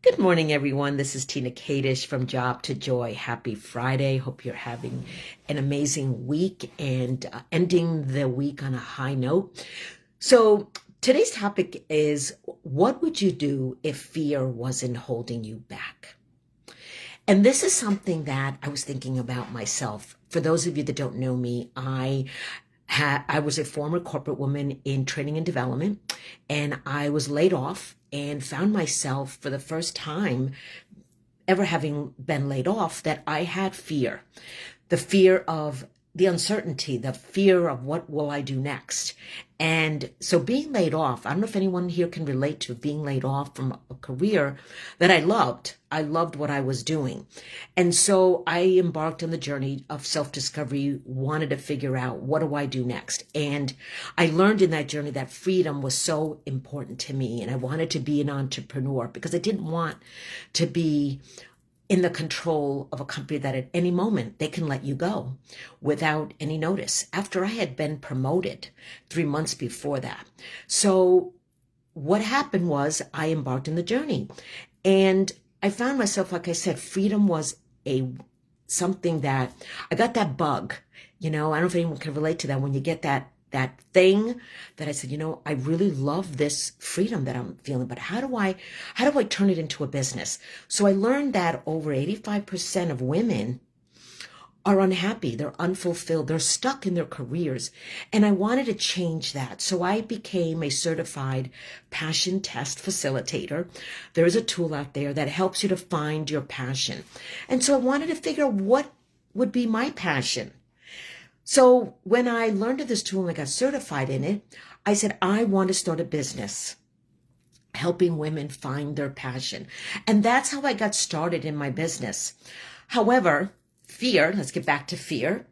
Good morning, everyone. This is Tina Kadish from Job to Joy. Happy Friday. Hope you're having an amazing week and ending the week on a high note. So, today's topic is, what would you do if fear wasn't holding you back? And this is something that I was thinking about myself. For those of you that don't know me, I was a former corporate woman in training and development, and I was laid off and found myself for the first time ever having been laid off that I had fear. The fear of the uncertainty, the fear of what will I do next. And so being laid off, I don't know if anyone here can relate to being laid off from a career that I loved. I loved what I was doing. And so I embarked on the journey of self-discovery, wanted to figure out, what do I do next? And I learned in that journey that freedom was so important to me. And I wanted to be an entrepreneur because I didn't want to be in the control of a company that at any moment they can let you go without any notice, after I had been promoted 3 months before that. So what happened was I embarked on the journey, and I found myself, like I said, freedom was a something that I got that bug. I don't know if anyone can relate to that, when you get that thing that I said, I really love this freedom that I'm feeling, but how do I turn it into a business? So I learned that over 85% of women are unhappy, they're unfulfilled, they're stuck in their careers. And I wanted to change that. So I became a certified passion test facilitator. There is a tool out there that helps you to find your passion. And so I wanted to figure out what would be my passion. So when I learned of this tool and I got certified in it, I said, I want to start a business helping women find their passion. And that's how I got started in my business. However, fear, let's get back to fear.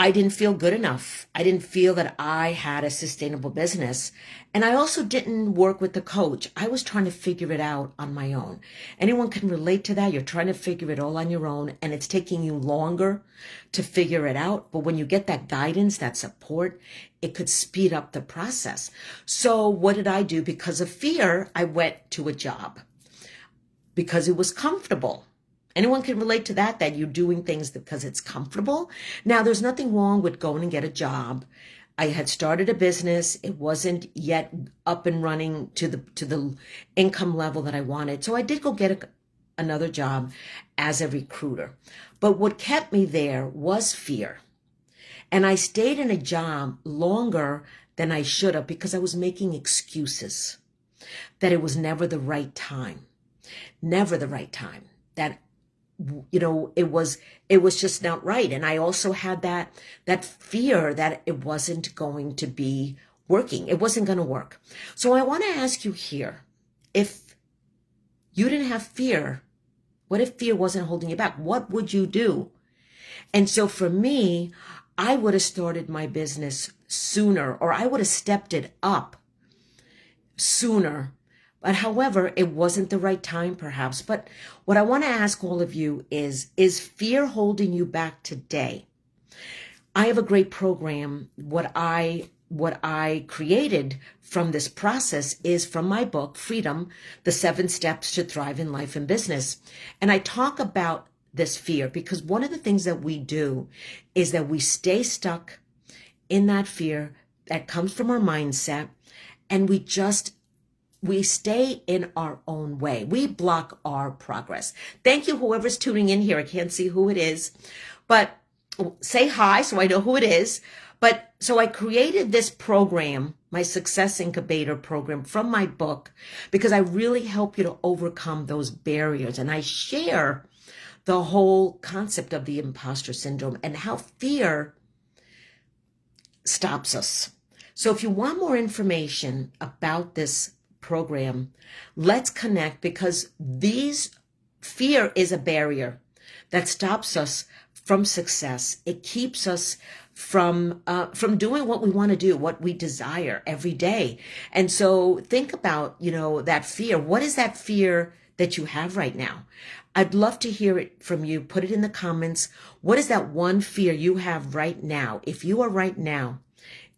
I didn't feel good enough. I didn't feel that I had a sustainable business. And I also didn't work with the coach. I was trying to figure it out on my own. Anyone can relate to that. You're trying to figure it all on your own, and it's taking you longer to figure it out. But when you get that guidance, that support, it could speed up the process. So what did I do? Because of fear, I went to a job because it was comfortable. Anyone can relate to that you're doing things because it's comfortable. Now, there's nothing wrong with going and get a job. I had started a business. It wasn't yet up and running to the income level that I wanted. So I did go get another job as a recruiter. But what kept me there was fear. And I stayed in a job longer than I should have because I was making excuses that it was never the right time. Never the right time. That it was just not right. And I also had that fear that it wasn't going to be working. It wasn't going to work. So I want to ask you here, if you didn't have fear, what if fear wasn't holding you back? What would you do? And so for me, I would have started my business sooner, or I would have stepped it up sooner. But however, it wasn't the right time perhaps. But what I want to ask all of you is fear holding you back today? I have a great program. What I created from this process is from my book, Freedom, The 7 Steps to Thrive in Life and Business. And I talk about this fear because one of the things that we do is that we stay stuck in that fear that comes from our mindset, and we stay in our own way. We block our progress. Thank you, whoever's tuning in here. I can't see who it is, but say hi so I know who it is. But so I created this program, my Success Incubator program, from my book, because I really help you to overcome those barriers. And I share the whole concept of the imposter syndrome and how fear stops us. So if you want more information about this program, let's connect, because fear is a barrier that stops us from success. It keeps us from doing what we want to do, what we desire every day. And so think about, that fear. What is that fear that you have right now? I'd love to hear it from you. Put it in the comments. What is that one fear you have right now? If you are right now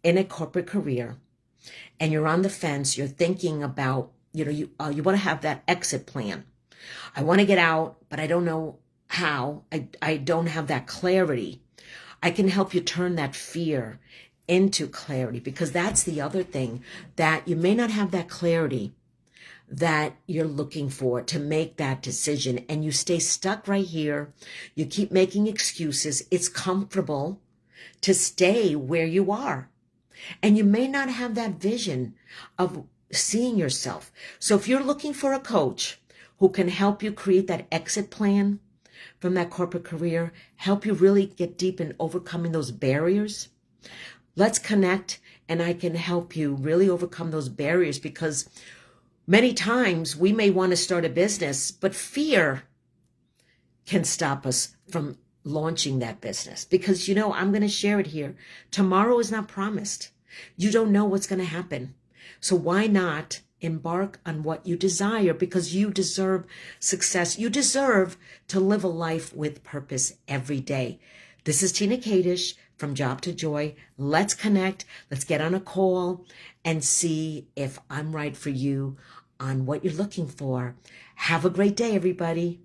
in a corporate career and you're on the fence, you're thinking about you want to have that exit plan. I want to get out, but I don't know how. I don't have that clarity. I can help you turn that fear into clarity, because that's the other thing, that you may not have that clarity that you're looking for to make that decision, and you stay stuck right here. You keep making excuses. It's comfortable to stay where you are, and you may not have that vision of seeing yourself. So if you're looking for a coach who can help you create that exit plan from that corporate career, help you really get deep in overcoming those barriers, let's connect, and I can help you really overcome those barriers, because many times we may want to start a business, but fear can stop us from launching that business. Because, I'm going to share it here. Tomorrow is not promised. You don't know what's going to happen. So why not embark on what you desire? Because you deserve success. You deserve to live a life with purpose every day. This is Tina Kadish from Job to Joy. Let's connect. Let's get on a call and see if I'm right for you on what you're looking for. Have a great day, everybody.